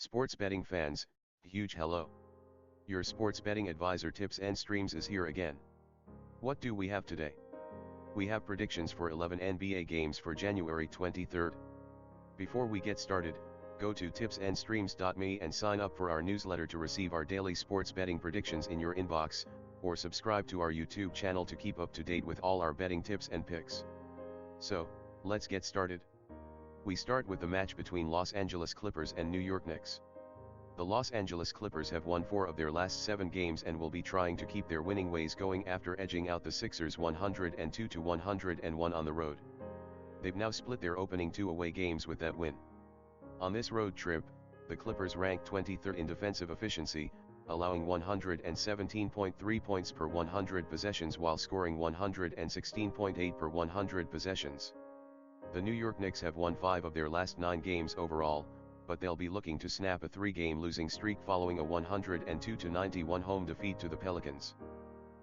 Sports betting fans, huge hello. Your sports betting advisor Tips and Streams is here again. What do we have today? We have predictions for 11 NBA games for January 23rd. Before we get started, go to tipsandstreams.me and sign up for our newsletter to receive our daily sports betting predictions in your inbox, or subscribe to our YouTube channel to keep up to date with all our betting tips and picks. So, let's get started. We start with the match between Los Angeles Clippers and New York Knicks. The Los Angeles Clippers have won 4 of their last 7 games and will be trying to keep their winning ways going after edging out the Sixers 102-101 on the road. They've now split their opening 2 away games with that win. On this road trip, the Clippers rank 23rd in defensive efficiency, allowing 117.3 points per 100 possessions while scoring 116.8 per 100 possessions. The New York Knicks have won 5 of their last 9 games overall, but they'll be looking to snap a 3-game losing streak following a 102-91 home defeat to the Pelicans.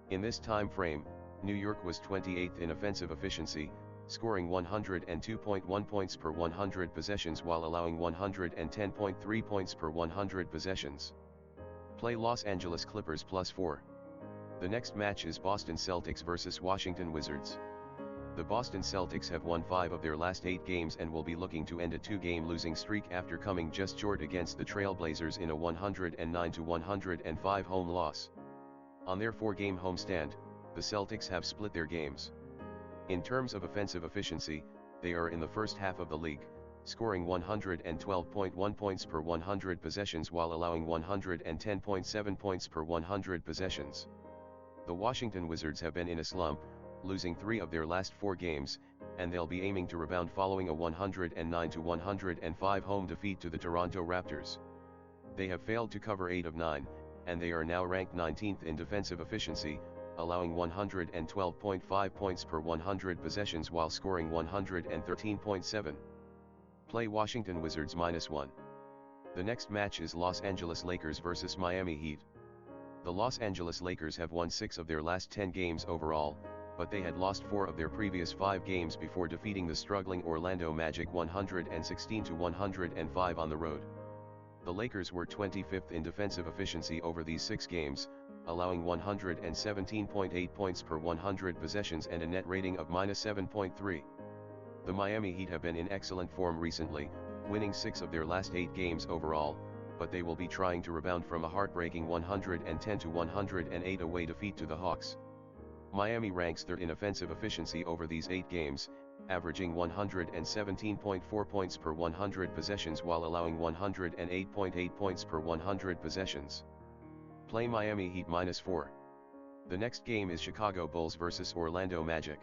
In this time frame, New York was 28th in offensive efficiency, scoring 102.1 points per 100 possessions while allowing 110.3 points per 100 possessions. Play Los Angeles Clippers +4. The next match is Boston Celtics vs Washington Wizards. The Boston Celtics have won 5 of their last 8 games and will be looking to end a 2-game losing streak after coming just short against the Trailblazers in a 109-105 home loss. On their 4-game homestand, the Celtics have split their games. In terms of offensive efficiency, they are in the first half of the league, scoring 112.1 points per 100 possessions while allowing 110.7 points per 100 possessions. The Washington Wizards have been in a slump, losing 3 of their last 4 games, and they'll be aiming to rebound following a 109-105 home defeat to the Toronto Raptors. They have failed to cover 8 of 9, and they are now ranked 19th in defensive efficiency, allowing 112.5 points per 100 possessions while scoring 113.7. Play Washington Wizards -1. The next match is Los Angeles Lakers vs Miami Heat. The Los Angeles Lakers have won 6 of their last 10 games overall, but they had lost 4 of their previous 5 games before defeating the struggling Orlando Magic 116-105 on the road. The Lakers were 25th in defensive efficiency over these 6 games, allowing 117.8 points per 100 possessions and a net rating of -7.3. The Miami Heat have been in excellent form recently, winning 6 of their last 8 games overall, but they will be trying to rebound from a heartbreaking 110-108 away defeat to the Hawks. Miami ranks 3rd in offensive efficiency over these 8 games, averaging 117.4 points per 100 possessions while allowing 108.8 points per 100 possessions. Play Miami Heat -4. The next game is Chicago Bulls vs Orlando Magic.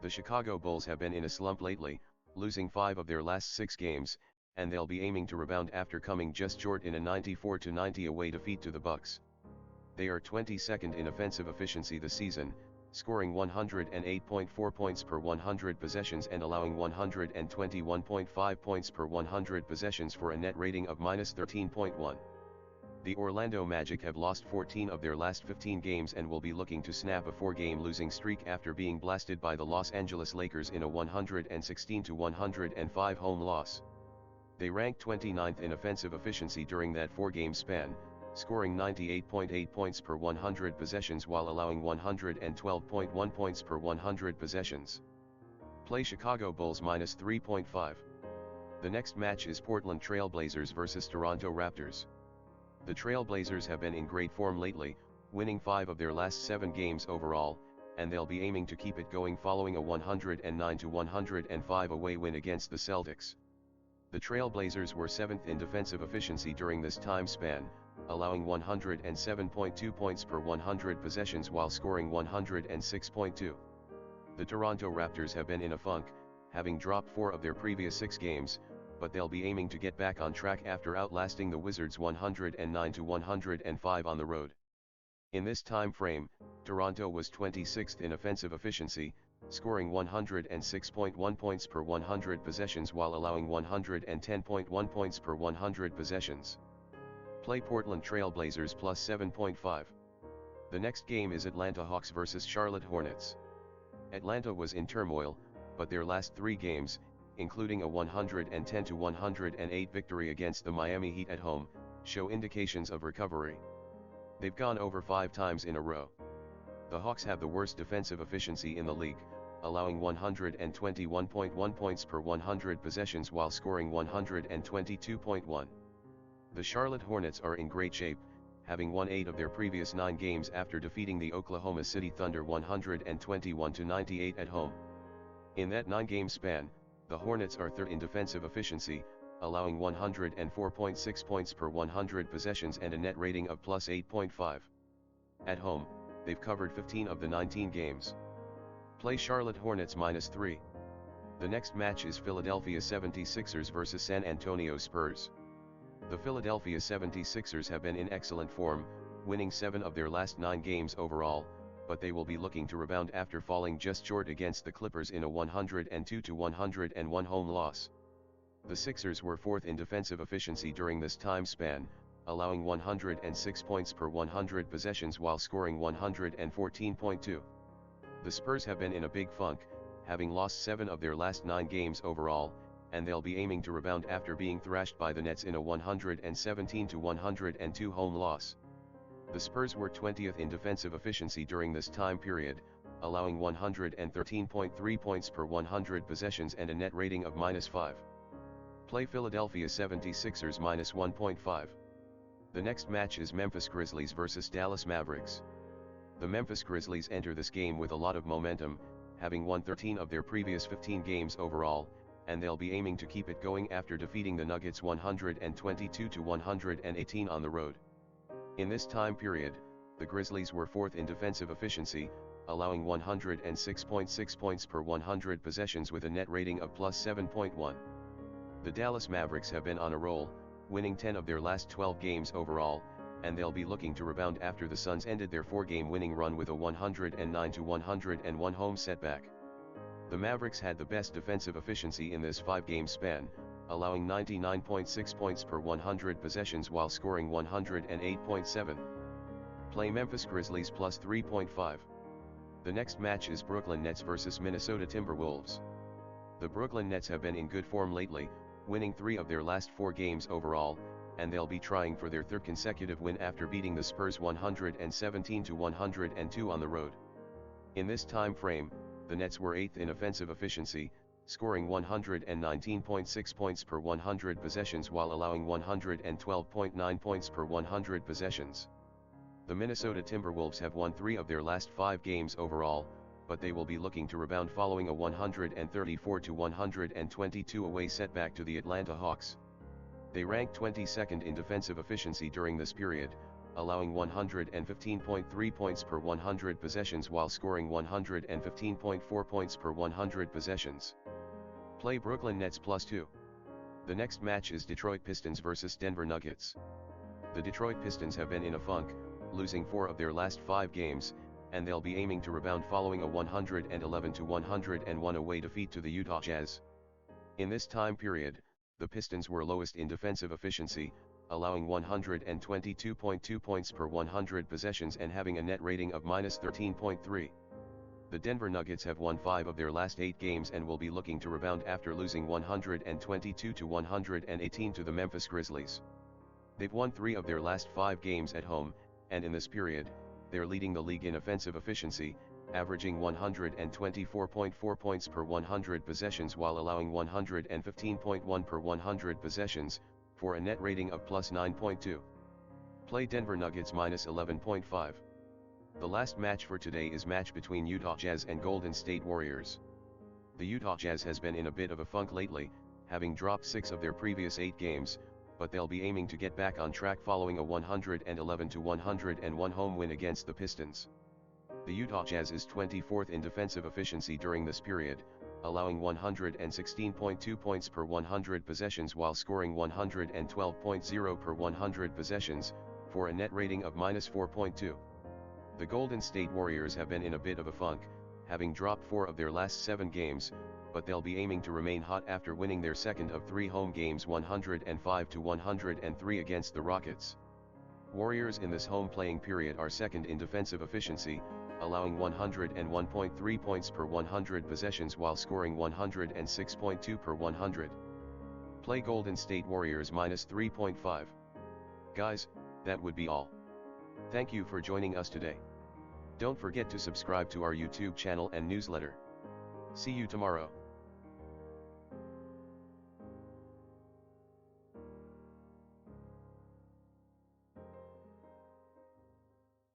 The Chicago Bulls have been in a slump lately, losing 5 of their last 6 games, and they'll be aiming to rebound after coming just short in a 94-90 away defeat to the Bucks. They are 22nd in offensive efficiency this season, scoring 108.4 points per 100 possessions and allowing 121.5 points per 100 possessions for a net rating of -13.1. The Orlando Magic have lost 14 of their last 15 games and will be looking to snap a 4-game losing streak after being blasted by the Los Angeles Lakers in a 116-105 home loss. They rank 29th in offensive efficiency during that 4-game span, scoring 98.8 points per 100 possessions while allowing 112.1 points per 100 possessions. Play Chicago Bulls -3.5. The next match is Portland Trailblazers vs Toronto Raptors. The Trailblazers have been in great form lately, winning 5 of their last 7 games overall, and they'll be aiming to keep it going following a 109-105 away win against the Celtics. The Trailblazers were 7th in defensive efficiency during this time span, allowing 107.2 points per 100 possessions while scoring 106.2. The Toronto Raptors have been in a funk, having dropped 4 of their previous 6 games, but they'll be aiming to get back on track after outlasting the Wizards 109-105 on the road. In this time frame, Toronto was 26th in offensive efficiency, scoring 106.1 points per 100 possessions while allowing 110.1 points per 100 possessions. Play Portland Trailblazers +7.5. The next game is Atlanta Hawks vs Charlotte Hornets. Atlanta was in turmoil, but their last 3 games, including a 110-108 victory against the Miami Heat at home, show indications of recovery. They've gone over 5 times in a row. The Hawks have the worst defensive efficiency in the league, allowing 121.1 points per 100 possessions while scoring 122.1. The Charlotte Hornets are in great shape, having won 8 of their previous 9 games after defeating the Oklahoma City Thunder 121-98 at home. In that 9-game span, the Hornets are third in defensive efficiency, allowing 104.6 points per 100 possessions and a net rating of plus 8.5. At home, they've covered 15 of the 19 games. Play Charlotte Hornets -3. The next match is Philadelphia 76ers vs San Antonio Spurs. The Philadelphia 76ers have been in excellent form, winning 7 of their last 9 games overall, but they will be looking to rebound after falling just short against the Clippers in a 102-101 home loss. The Sixers were 4th in defensive efficiency during this time span, allowing 106 points per 100 possessions while scoring 114.2. The Spurs have been in a big funk, having lost 7 of their last 9 games overall, and they'll be aiming to rebound after being thrashed by the Nets in a 117-102 home loss. The Spurs were 20th in defensive efficiency during this time period, allowing 113.3 points per 100 possessions and a net rating of -5. Play Philadelphia 76ers -1.5. The next match is Memphis Grizzlies vs Dallas Mavericks. The Memphis Grizzlies enter this game with a lot of momentum, having won 13 of their previous 15 games overall, and they'll be aiming to keep it going after defeating the Nuggets 122-118 on the road. In this time period, the Grizzlies were 4th in defensive efficiency, allowing 106.6 points per 100 possessions with a net rating of plus 7.1. The Dallas Mavericks have been on a roll, winning 10 of their last 12 games overall, and they'll be looking to rebound after the Suns ended their 4-game winning run with a 109-101 home setback. The Mavericks had the best defensive efficiency in this 5-game span, allowing 99.6 points per 100 possessions while scoring 108.7. Play Memphis Grizzlies +3.5. The next match is Brooklyn Nets vs Minnesota Timberwolves. The Brooklyn Nets have been in good form lately, winning 3 of their last 4 games overall, and they'll be trying for their 3rd consecutive win after beating the Spurs 117-102 on the road. In this time frame, the Nets were 8th in offensive efficiency, scoring 119.6 points per 100 possessions while allowing 112.9 points per 100 possessions. The Minnesota Timberwolves have won 3 of their last 5 games overall, but they will be looking to rebound following a 134-122 away setback to the Atlanta Hawks. They ranked 22nd in defensive efficiency during this period, allowing 115.3 points per 100 possessions while scoring 115.4 points per 100 possessions. Play Brooklyn Nets +2. The next match is Detroit Pistons vs Denver Nuggets. The Detroit Pistons have been in a funk, losing 4 of their last 5 games, and they'll be aiming to rebound following a 111-101 away defeat to the Utah Jazz. In this time period, the Pistons were lowest in defensive efficiency, allowing 122.2 points per 100 possessions and having a net rating of -13.3. The Denver Nuggets have won 5 of their last 8 games and will be looking to rebound after losing 122-118 to the Memphis Grizzlies. They've won 3 of their last 5 games at home, and in this period, they're leading the league in offensive efficiency, averaging 124.4 points per 100 possessions while allowing 115.1 per 100 possessions, for a net rating of +9.2. Play Denver Nuggets -11.5. The last match for today is match between Utah Jazz and Golden State Warriors. The Utah Jazz has been in a bit of a funk lately, having dropped 6 of their previous 8 games, but they'll be aiming to get back on track following a 111-101 home win against the Pistons. The Utah Jazz is 24th in defensive efficiency during this period, allowing 116.2 points per 100 possessions while scoring 112.0 per 100 possessions, for a net rating of -4.2. The Golden State Warriors have been in a bit of a funk, having dropped 4 of their last 7 games, but they'll be aiming to remain hot after winning their second of 3 home games 105-103 against the Rockets. Warriors in this home playing period are 2nd in defensive efficiency, allowing 101.3 points per 100 possessions while scoring 106.2 per 100. Play Golden State Warriors minus 3.5. Guys, that would be all. Thank you for joining us today. Don't forget to subscribe to our YouTube channel and newsletter. See you tomorrow.